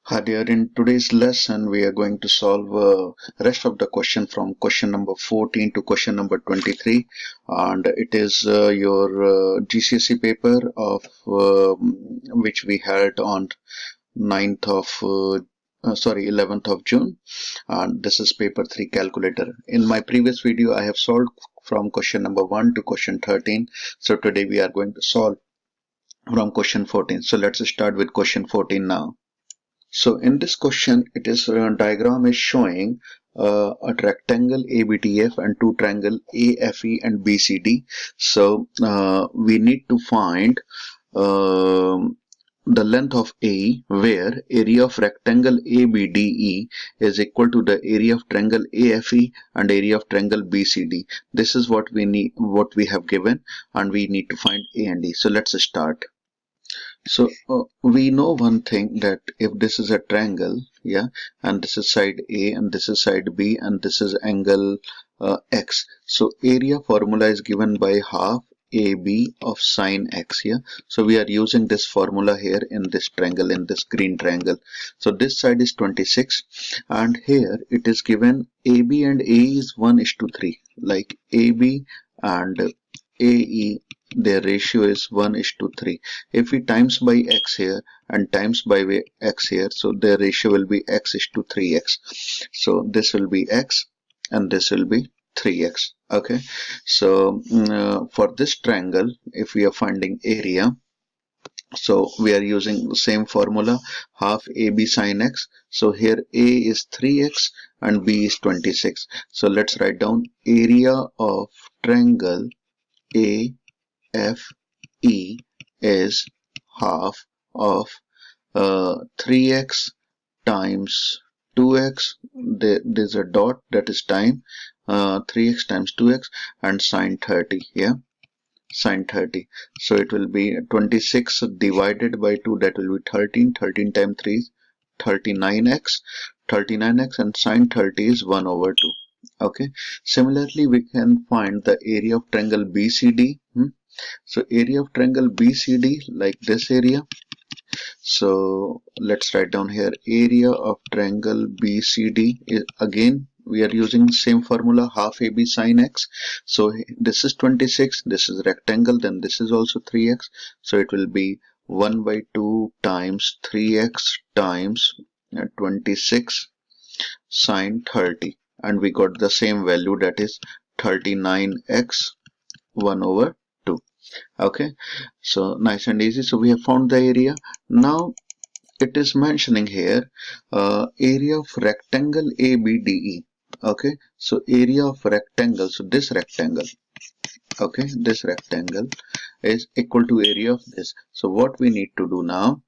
Hi there, in today's lesson we are going to solve rest of the question from question number 14 to question number 23, and it is your GCSE paper of which we had on 9th of 11th of June, and this is paper 3 calculator. In my previous video I have solved from question number 1 to question 13, so today we are going to solve from question 14. So let's start with question 14 now. So in this question, it is diagram is showing a rectangle ABTF and two triangle AFE and BCD. So we need to find the length of A, where area of rectangle ABDE is equal to the area of triangle AFE and area of triangle BCD. This is what we need, what we have given, and we need to find A and E. So let's start. So we know one thing, that if this is a triangle, yeah, and this is side A and this is side B and this is angle X. So area formula is given by half AB of sine X here. So we are using this formula here in this triangle, in this green triangle. So this side is 26, and here it is given AB and AE is 1:3, like AB and AE, their ratio is 1:3. If we times by x here and times by x here, so their ratio will be x:3x. So this will be x and this will be 3x. Okay, so for this triangle, if we are finding area, so we are using the same formula, half AB sine X. So here A is 3x and B is 26. So let's write down area of triangle AFE is half of 3x times 2x, there's a dot, that is time, 3x times 2x, and sine 30 here, sine 30. So it will be 26 divided by 2, that will be 13, 13 times 3 is 39x, 39x, and sine 30 is 1/2. Okay, similarly we can find the area of triangle BCD. So area of triangle BCD, like this area. So let's write down here area of triangle BCD is, again we are using same formula, half AB sine X. So this is 26, this is rectangle, then this is also 3x. So it will be 1/2 times 3x times 26 sine 30. And we got the same value, that is 39x 1/2. Okay, so nice and easy. So we have found the area. Now it is mentioning here area of rectangle ABDE. Okay, so area of rectangle, so this rectangle, okay, this rectangle is equal to area of this. So what we need to do now,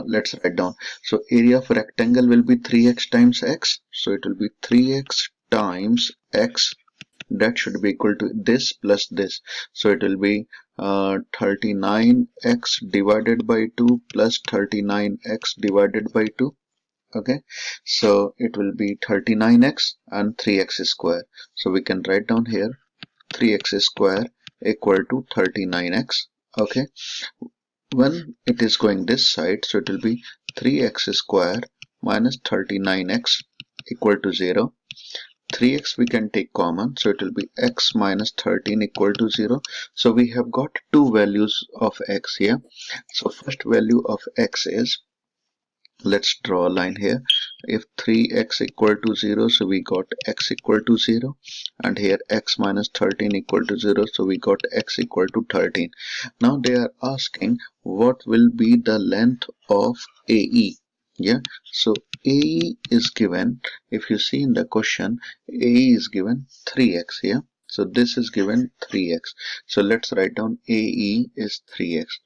let's write down. So area of rectangle will be 3x times x. So it will be 3x times x. That should be equal to this plus this. So it will be 39x divided by 2 plus 39x divided by 2. Okay, so it will be 39x and 3x square. So we can write down here 3x square equal to 39x. Okay, when it is going this side, so it will be 3x square minus 39x equal to 0. 3x we can take common, so it will be x minus 13 equal to 0. So we have got two values of x here. So first value of x is, let's draw a line here. If 3x equal to 0, so we got x equal to 0, and here x minus 13 equal to 0, so we got x equal to 13. Now they are asking what will be the length of AE. Yeah, so AE is given, if you see in the question, AE is given 3x here. So this is given 3x. So let's write down AE is 3x.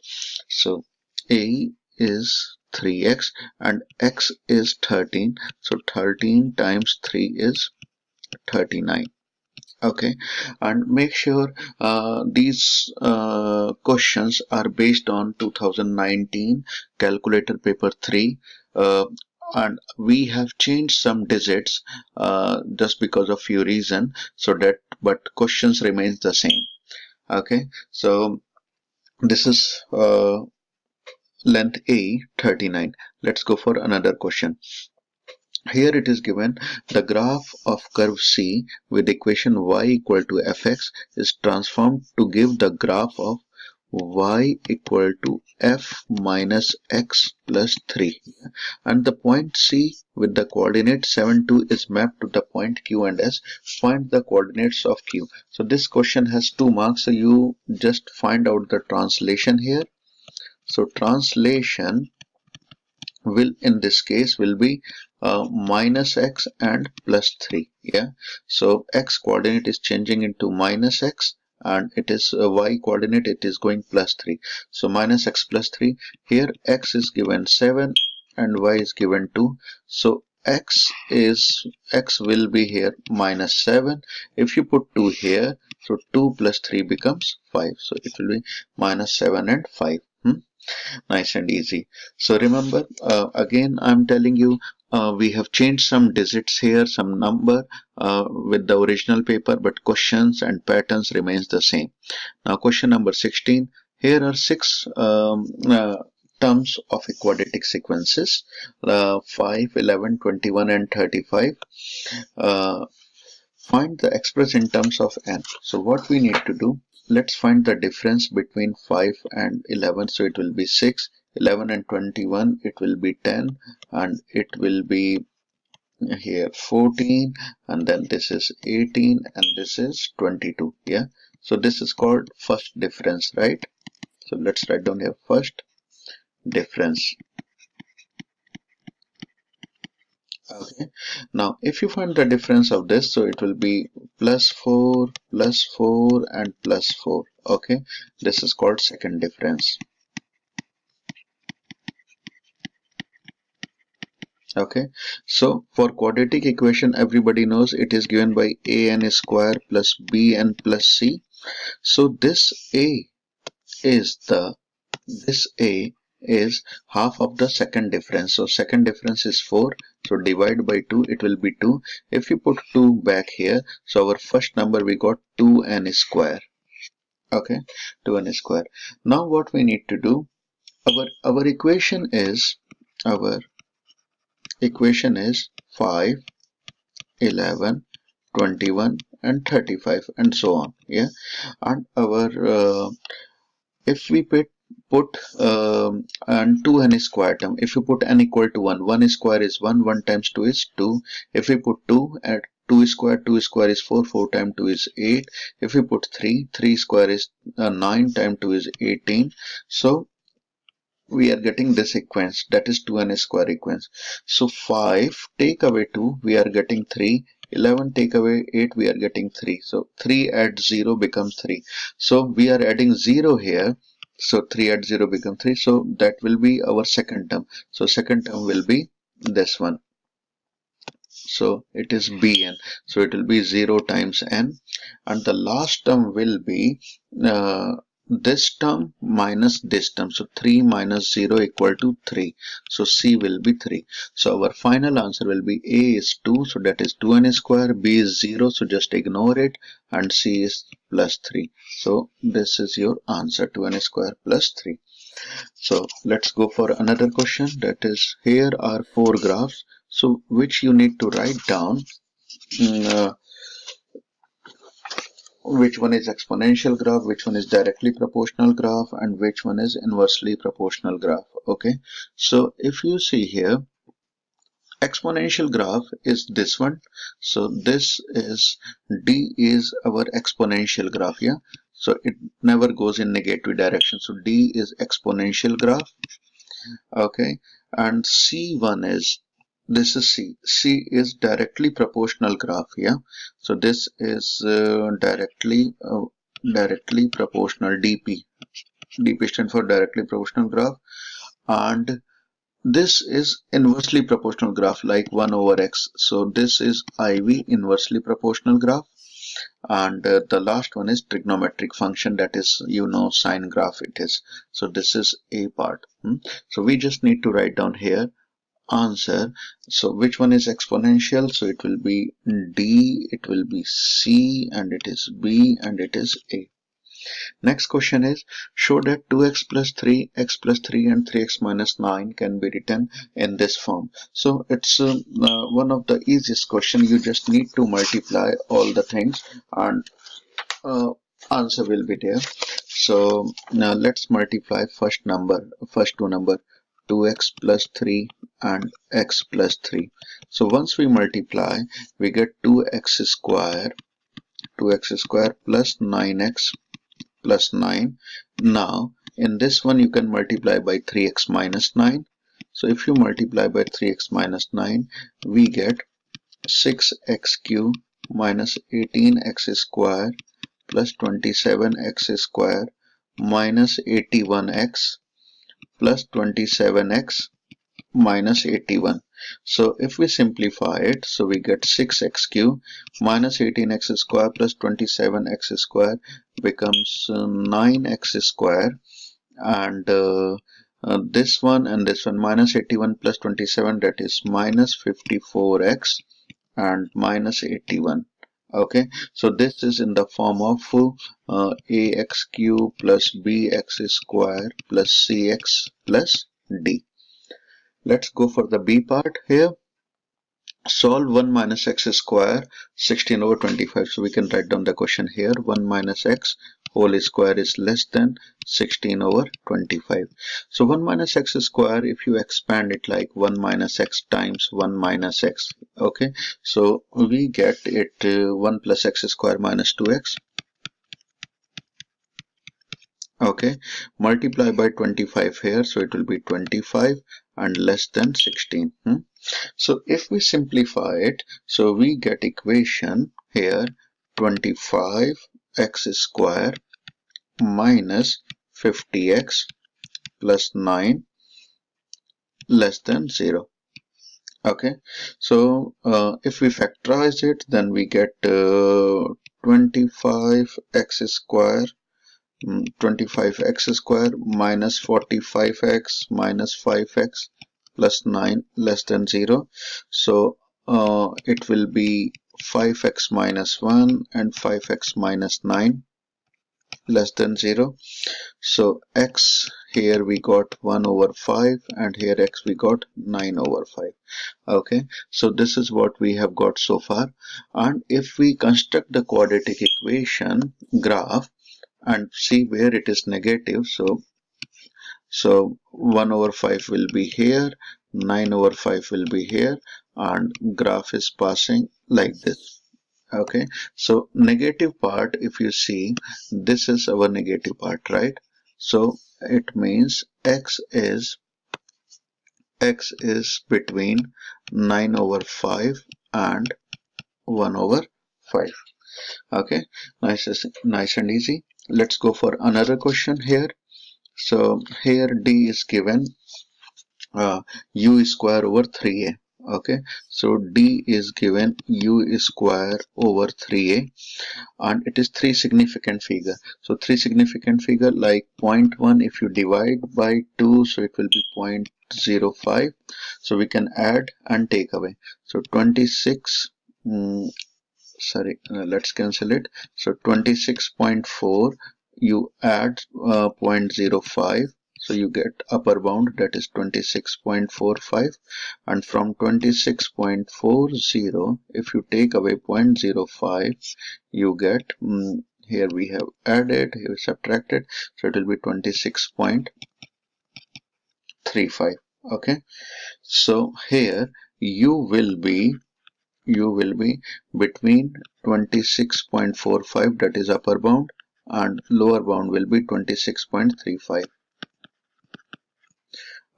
So AE is 3x and x is 13. So 13 times 3 is 39. Okay, and make sure these questions are based on 2019 calculator paper 3, and we have changed some digits just because of few reason, so that but questions remains the same. Okay, so this is length A 39. Let's go for another question. Here it is given the graph of curve C with equation y equal to fx is transformed to give the graph of y equal to f minus x plus 3, and the point C with the coordinate 7, 2 is mapped to the point Q and S. Find the coordinates of Q. So this question has 2 marks, so you just find out the translation here. So translation will in this case will be minus x and plus 3. Yeah, so x coordinate is changing into minus x and it is y coordinate, it is going plus 3. So minus x plus 3. Here x is given 7 and y is given 2. So x will be here minus 7. If you put 2 here, so 2 plus 3 becomes 5. So it will be minus 7 and 5. Nice and easy. So remember, again I'm telling you, we have changed some digits here, some number with the original paper, but questions and patterns remains the same. Now question number 16. Here are 6 terms of a quadratic sequences, 5, 11, 21 and 35. Find the express in terms of n. So what we need to do, let's find the difference between 5 and 11. So it will be 6, 11 and 21, it will be 10, and it will be here 14, and then this is 18, and this is 22. Yeah, so this is called first difference, right? So let's write down here first difference. Okay, now if you find the difference of this, so it will be plus 4 and plus 4. Okay, this is called second difference. Okay, so for quadratic equation, everybody knows it is given by an square plus bn plus c. So this a is half of the second difference. So second difference is 4. So divide by 2, it will be 2. If you put 2 back here, so our first number we got 2n square. Okay, 2n square. Now what we need to do, our equation is 5, 11, 21 and 35 and so on. Yeah, and our if we put and 2n square term, if you put n equal to 1 square is 1 times 2 is 2. If we put 2 at 2 square is 4 times 2 is 8. If we put 3 square is 9 times 2 is 18. So we are getting this sequence, that is 2n square sequence. So 5 take away 2, we are getting 3. 11 take away 8, we are getting 3. So 3 add 0 becomes 3. So we are adding 0 here. So 3 add 0 becomes 3. So that will be our second term. So second term will be this one. So it is bn. So it will be 0 times n. And the last term will be this term minus this term. So 3 minus 0 equal to 3. So C will be 3. So our final answer will be A is 2. So that is 2n square. B is 0. So just ignore it. And C is plus 3. So this is your answer, 2n square plus 3. So let's go for another question. That is, here are 4 graphs. So which you need to write down. Which one is exponential graph, which one is directly proportional graph, and which one is inversely proportional graph. Okay, so if you see here, exponential graph is this one. So this is D is our exponential graph. Yeah, so it never goes in negative direction. So D is exponential graph. Okay, and C1 is, this is C. C is directly proportional graph. Yeah, so this is directly proportional. DP stands for directly proportional graph, and this is inversely proportional graph, like 1 over x. So this is IV, inversely proportional graph. And the last one is trigonometric function, that is, sine graph it is. So this is A part. So we just need to write down here answer. So which one is exponential? So it will be D, it will be C, and it is B, and it is A. Next question is, show that 2x plus 3, x plus 3 and 3x minus 9 can be written in this form. So it's one of the easiest question. You just need to multiply all the things and answer will be there. So now let's multiply first two number 2x plus 3 and x plus 3. So once we multiply, we get 2x square plus 9x plus 9. Now in this one you can multiply by 3x minus 9. So if you multiply by 3x minus 9, we get 6x cube minus 18x square plus 27x square minus 81x plus 27x minus 81. So if we simplify it, so we get 6x cube minus 18x square plus 27x square becomes 9x square, and this one and this one minus 81 plus 27, that is minus 54x and minus 81. Okay, so this is in the form of ax cube plus bx square plus cx plus d. Let's go for the b part here. Solve 1 minus x square 16 over 25. So we can write down the question here. 1 minus x whole square is less than 16 over 25. So 1 minus x square, if you expand it like 1 minus x times 1 minus x, okay, so we get it 1 plus x square minus 2x. Okay, multiply by 25 here, so it will be 25 and less than 16. So if we simplify it, so we get equation here 25x square minus 50x plus 9 less than 0. Okay, so if we factorize it, then we get 25x square 25x square minus 45x minus 5x plus 9 less than 0. So it will be 5x minus 1 and 5x minus 9 less than 0. So x here we got 1 over 5 and here x we got 9 over 5. Okay, so this is what we have got so far. And if we construct the quadratic equation graph and see where it is negative, so 1 over 5 will be here, 9 over 5 will be here, and graph is passing like this. Okay, so negative part, if you see, this is our negative part, right? So it means x is between 9 over 5 and 1 over 5. Okay, nice and easy. Let's go for another question here. So here d is given u square over 3a. Okay, so d is given u square over 3a, and it is three significant figure. So three significant figure like 0.1, if you divide by 2, so it will be 0.05. So we can add and take away. So 26 let's cancel it. So 26.4, you add 0.05, so you get upper bound, that is 26.45, and from 26.40, if you take away 0.05, you get here we have added, here subtracted, so it will be 26.35. okay, so here you will be between 26.45, that is upper bound, and lower bound will be 26.35.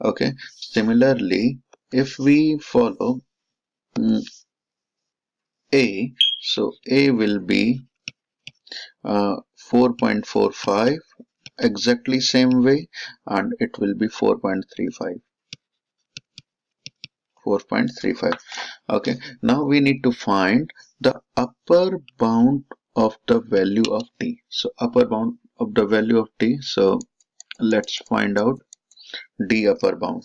okay, similarly if we follow a, so a will be 4.45, exactly same way, and it will be 4.35. Okay, now we need to find the upper bound of the value of t. So upper bound of the value of t, so let's find out d upper bound.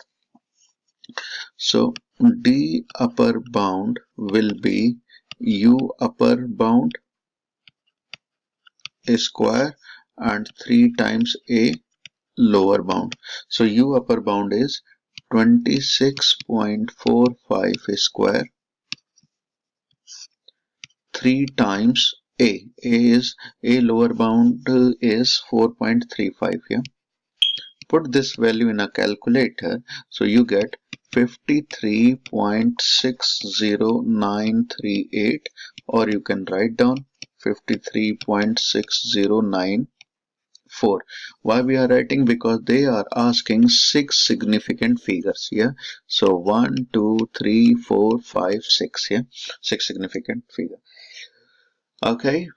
So d upper bound will be u upper bound square and 3 times A lower bound. So U upper bound is 26.45 square, 3 times A. A lower bound is 4.35 here. Put this value in a calculator, so you get 53.60938, or you can write down 53.6094. Why we are writing? Because they are asking 6 significant figures here. So 1, 2, 3, 4, 5, 6 here. 6 significant figures. Okay,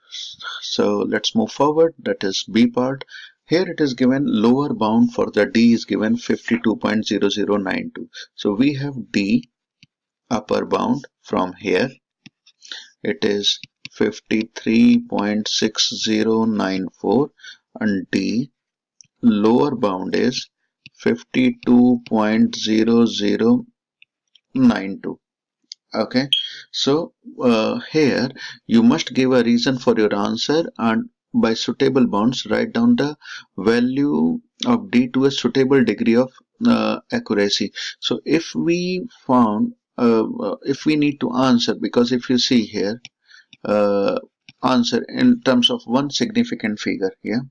so let's move forward. That is B part. Here it is given lower bound for the D is given 52.0092. So we have D upper bound from here. It is 53.6094 and D lower bound is 52.0092. Okay, so here you must give a reason for your answer, and by suitable bounds write down the value of D to a suitable degree of accuracy. So if we found if we need to answer, because if you see here answer in terms of one significant figure here,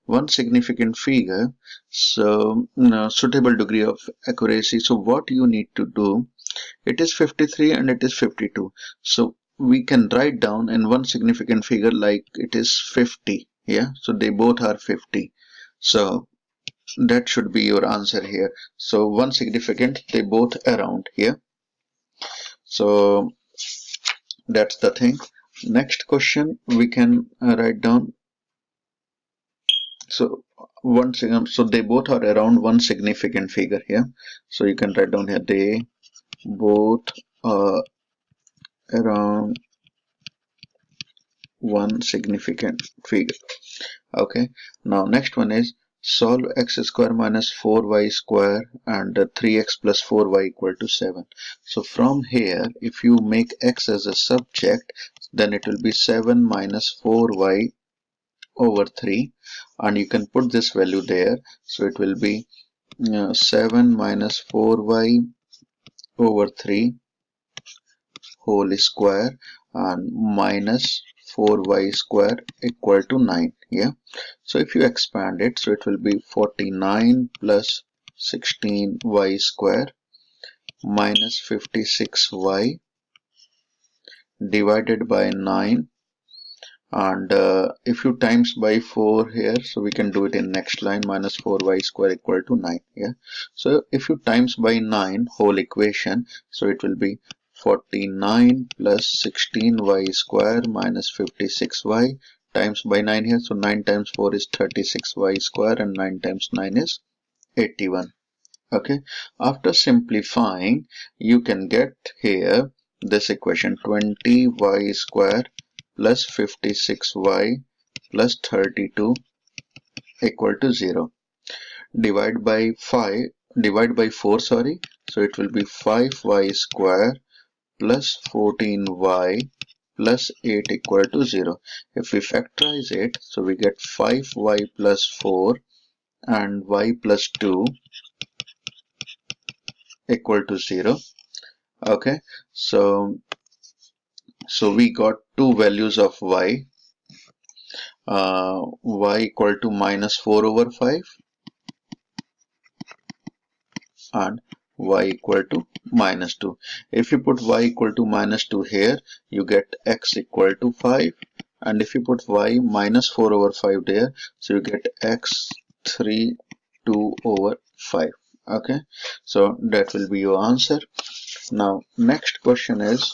one significant figure, so suitable degree of accuracy. So what you need to do, it is 53 and it is 52. So we can write down in one significant figure like it is 50. Yeah, so they both are 50. So that should be your answer here. So one significant, they both around here. So that's the thing. Next question we can write down. So so they both are around one significant figure here. So you can write down here they both are around one significant figure. Okay, now next one is solve x square minus 4y square and 3x plus 4y equal to 7. So from here, if you make x as a subject, then it will be 7 minus 4y over 3, and you can put this value there. So it will be 7 minus 4y over 3 whole square and minus 4y square equal to 9. Yeah, so if you expand it, so it will be 49 plus 16y square minus 56y divided by 9, and if you times by 4 here, so we can do it in next line, minus 4y square equal to 9. Yeah, so if you times by 9 whole equation, so it will be 49 plus 16y square minus 56y times by 9 here. So 9 times 4 is 36y square and 9 times 9 is 81. Okay, after simplifying, you can get here this equation 20y square plus 56y plus 32 equal to 0. Divide by 4, sorry. So it will be 5y square plus 14y plus 8 equal to 0. If we factorize it, so we get 5y plus 4 and y plus 2 equal to 0. Okay, so we got two values of y. Y equal to minus 4 over 5 and y equal to minus 2. If you put y equal to minus 2 here, you get x equal to 5, and if you put y minus 4 over 5 there, so you get x 3 2 over 5. Okay, so that will be your answer. Now next question is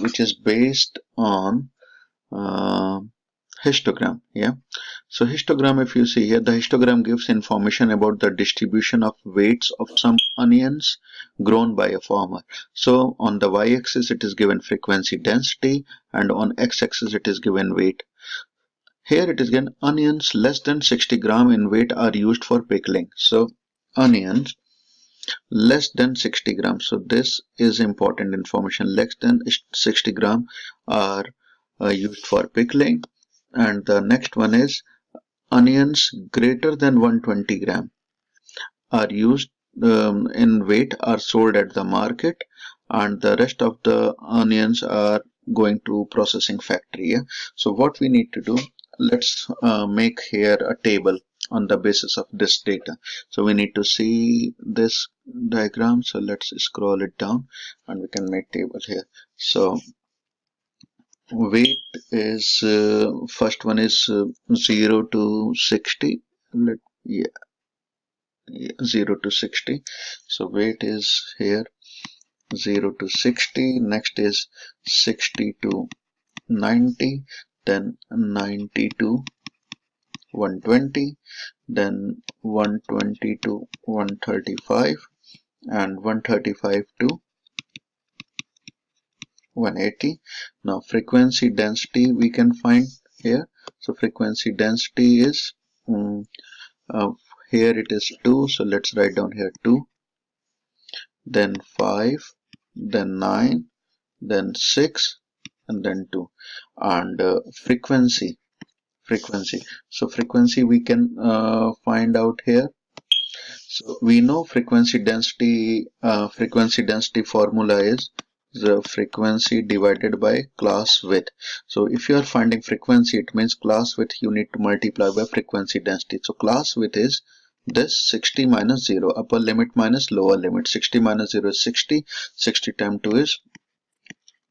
which is based on histogram. Yeah, so histogram, if you see here, the histogram gives information about the distribution of weights of some onions grown by a farmer. So on the y-axis it is given frequency density, and on x-axis it is given weight. Here it is given onions less than 60 gram in weight are used for pickling. So onions less than 60 grams, so this is important information, less than 60 gram are used for pickling. And the next one is onions greater than 120 gram are used in weight are sold at the market, and the rest of the onions are going to processing factory. Yeah? So what we need to do, let's make here a table on the basis of this data. So we need to see this diagram, so let's scroll it down and we can make table here. So weight is first one is 0 to 60. Yeah, 0 to 60. So weight is here 0 to 60. Next is 60 to 90, then 90 to 120, then 120 to 135, and 135 to 180. Now frequency density we can find here. So frequency density is uh, here it is 2, so let's write down here 2, then 5, then 9, then 6, and then 2. And frequency, so frequency we can find out here. So we know frequency density formula is the frequency divided by class width. So if you are finding frequency, it means class width you need to multiply by frequency density. So class width is this 60 minus 0, upper limit minus lower limit. 60 minus 0 is 60, 60 times 2 is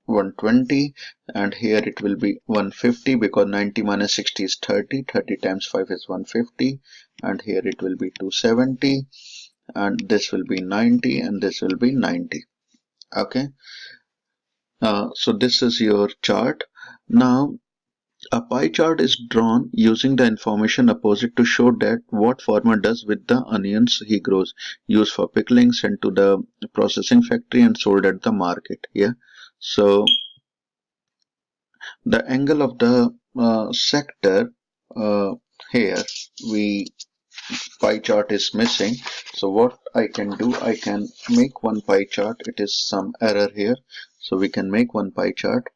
120, and here it will be 150 because 90 minus 60 is 30, 30 times 5 is 150, and here it will be 270, and this will be 90, and this will be 90. Okay, so this is your chart. Now a pie chart is drawn using the information opposite to show that what farmer does with the onions he grows, used for pickling, sent to the processing factory, and sold at the market. Yeah, so the angle of the sector here we pie chart is missing. So what I can do, I can make one pie chart. It is some error here, so we can make one pie chart.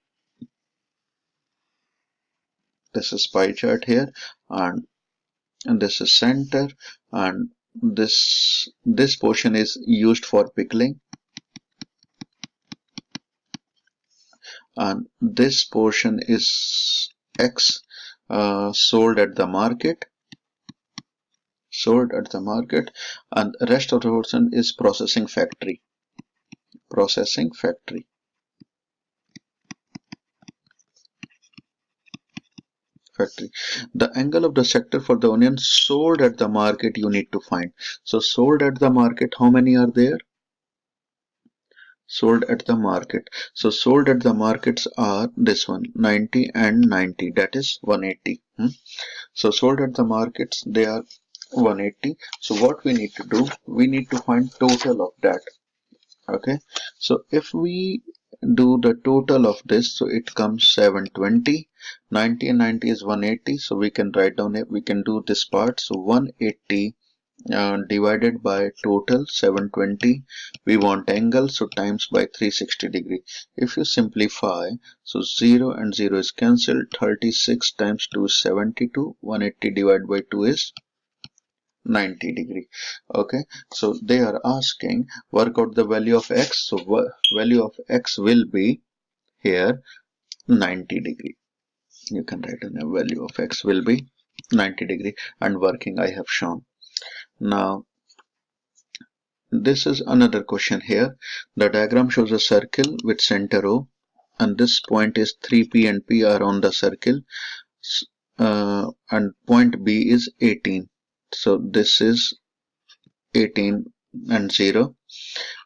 This is pie chart here, and this is center, and this portion is used for pickling, and this portion is X, sold at the market, and rest of the portion is processing factory. The angle of the sector for the onion sold at the market you need to find. So sold at the market, how many are there? Sold at the market. So sold at the markets are this one, 90 and 90, that is 180. So sold at the markets, they are 180. So what we need to do, we need to find total of that. Okay, so if we do the total of this, so it comes 720. 90 and 90 is 180, so we can write down it, we can do this part. So 180 divided by total 720, we want angle, so times by 360 degree. If you simplify, so 0 and 0 is cancelled, 36 times 2 is 72, 180 divided by 2 is 90 degree. Okay, so they are asking work out the value of x. So value of x will be here 90 degree. You can write in a value of x will be 90 degree, and working I have shown. Now this is another question here. The diagram shows a circle with center O, and this point is 3P and P are on the circle, and point B is 18. So this is 18 and 0.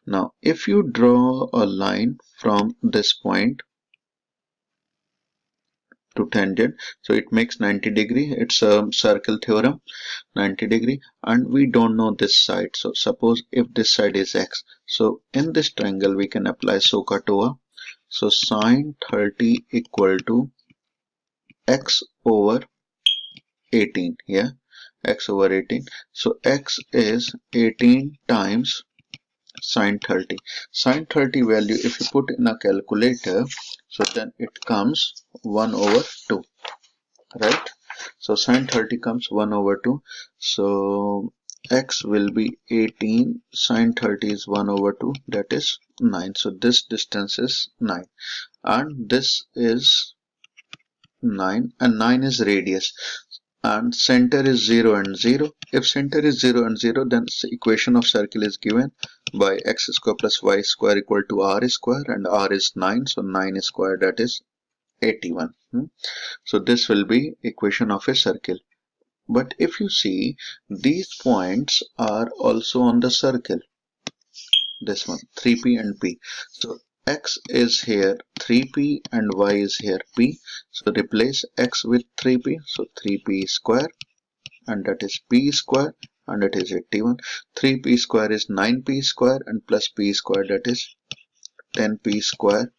Now if you draw a line from this point to tangent, so it makes 90 degree. It's a circle theorem, 90 degree, and we don't know this side. So suppose if this side is x, so in this triangle we can apply SOHCAHTOA. So sine 30 equal to x over 18. Yeah, x over 18. So x is 18 times sine 30. Sine 30 value, if you put in a calculator, so then it comes 1 over 2, right? So So sine 30 comes 1 over 2. So x will be 18. Sine 30 is 1 over 2. That is 9. So this distance is 9. And this is 9. And 9 is radius. And center is 0 and 0. If center is 0 and 0, then the equation of circle is given by x square plus y square equal to r square, and r is 9, so 9 square, that is 81. So this will be equation of a circle. But if you see, these points are also on the circle, this one 3p and p. So x is here 3p and y is here p. So replace x with 3p, so 3p square, and that is p square, and that is 81. 3p square is 9p square, and plus p square, that is 10p square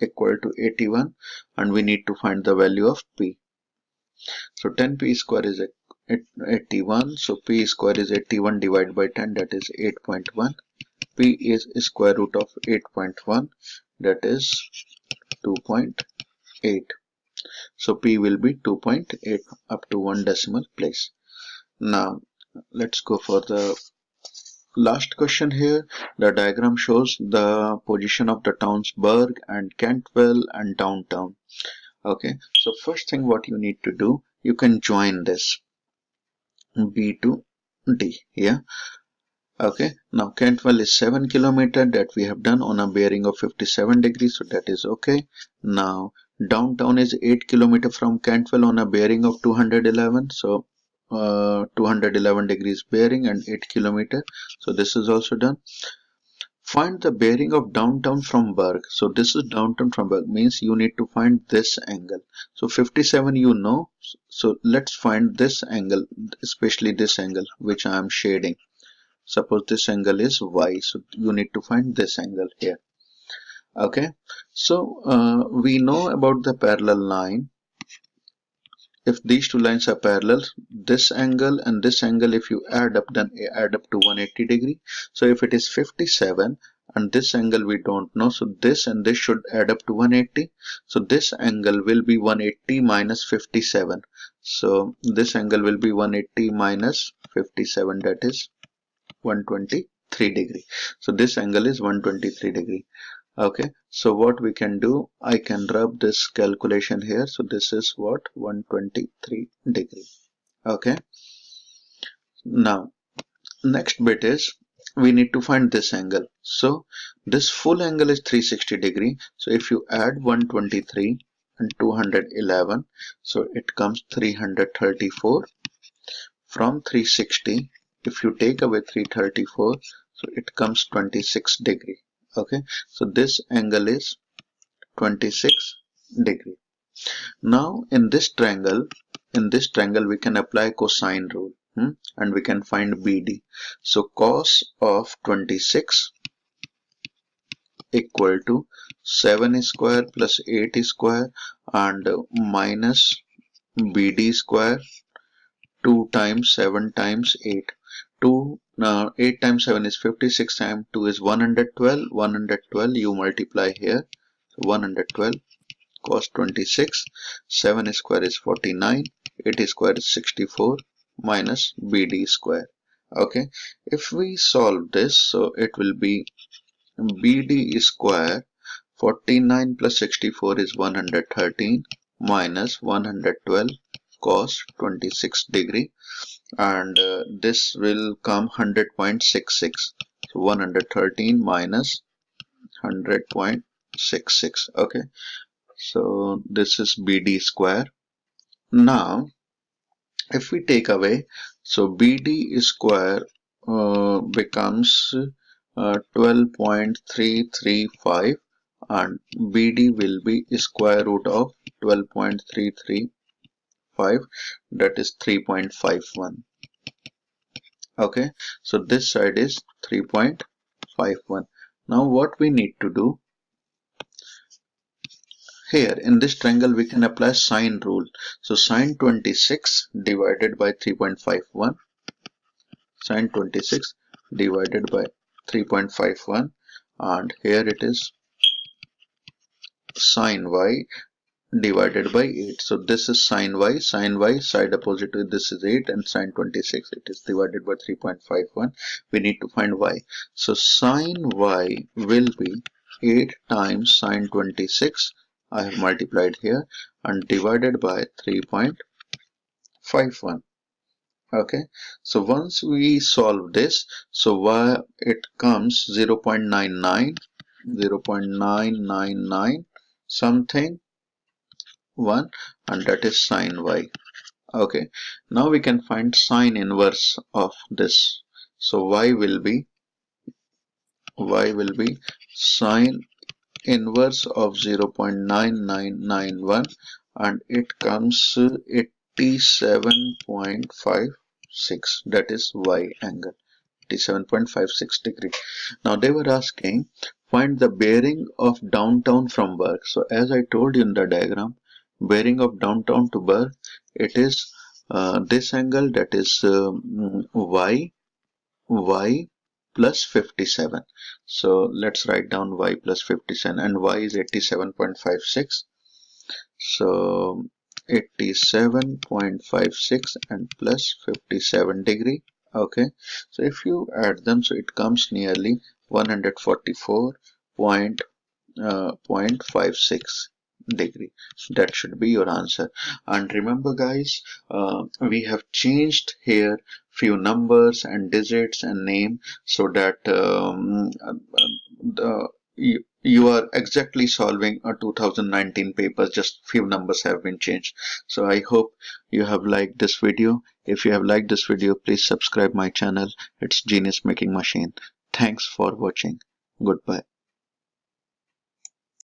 equal to 81, and we need to find the value of p. So 10p square is 81, so p square is 81 divided by 10, that is 8.1. P is square root of 8.1, that is 2.8. So P will be 2.8 up to one decimal place. Now let's go for the last question here. The diagram shows the position of the towns Berg and Cantwell and downtown. Okay, so first thing what you need to do, you can join this B to D. Yeah. Okay, now Cantwell is 7 kilometer, that we have done on a bearing of 57 degrees, so that is okay. Now downtown is 8 kilometer from Cantwell on a bearing of 211, so 211 degrees bearing and 8 kilometer, so this is also done. Find the bearing of downtown from Berg. So this is downtown from Berg, means you need to find this angle. So 57 you know, so let's find this angle, especially this angle which I am shading. Suppose this angle is y, so you need to find this angle here. Okay, so we know about the parallel line. If these two lines are parallel, this angle and this angle, if you add up, then add up to 180 degree. So if it is 57 and this angle we don't know, so this and this should add up to 180. So this angle will be 180 minus 57. So this angle will be 180 minus 57, that is 123 degree. So this angle is 123 degree. Okay, so what we can do, I can rub this calculation here. So this is what, 123 degree. Okay, now next bit is we need to find this angle. So this full angle is 360 degree. So if you add 123 and 211, so it comes 334. From 360, if you take away 334, so it comes 26 degree. Okay, so this angle is 26 degree. Now in this triangle we can apply cosine rule, and we can find BD. So cos of 26 equal to 7 square plus 8 square and minus BD square 2 times 7 times 8. 8 times 7 is 56, times 2 is 112. 112 you multiply here. So 112 cos 26. 7 square is 49. 8 square is 64 minus BD square. Okay, if we solve this, so it will be BD square 49 plus 64 is 113 minus 112 cos 26 degree, and this will come 100.66. So 113 minus 100.66. Okay, so this is BD square. Now if we take away, so BD square becomes 12.335, and BD will be square root of 12.335, that is 3.51. Okay, so this side is 3.51. Now what we need to do here, in this triangle we can apply sine rule. So sine 26 divided by 3.51, sine 26 divided by 3.51, and here it is sine y divided by 8. So this is sine y, side opposite to this is 8, and sine 26, it is divided by 3.51. We need to find y. So sine y will be 8 times sine 26, I have multiplied here, and divided by 3.51. Okay, so once we solve this, so y it comes 0.999 something 1, and that is sine y. Okay, now we can find sine inverse of this. So y will be sine inverse of 0.9991, and it comes 87.56, that is y angle, 87.56 degree. Now they were asking find the bearing of downtown from work. So as I told you in the diagram, bearing of downtown to work, it is this angle, that is y plus 57. So let's write down y plus 57, and y is 87.56. So 87.56 and plus 57 degree. Okay, so if you add them, so it comes nearly 144.56 degree. So that should be your answer. And remember guys, we have changed here few numbers and digits and name, so that you are exactly solving a 2019 paper, just few numbers have been changed. So I hope you have liked this video. If you have liked this video, please subscribe my channel. It's Genius Making Machine. Thanks for watching. Goodbye.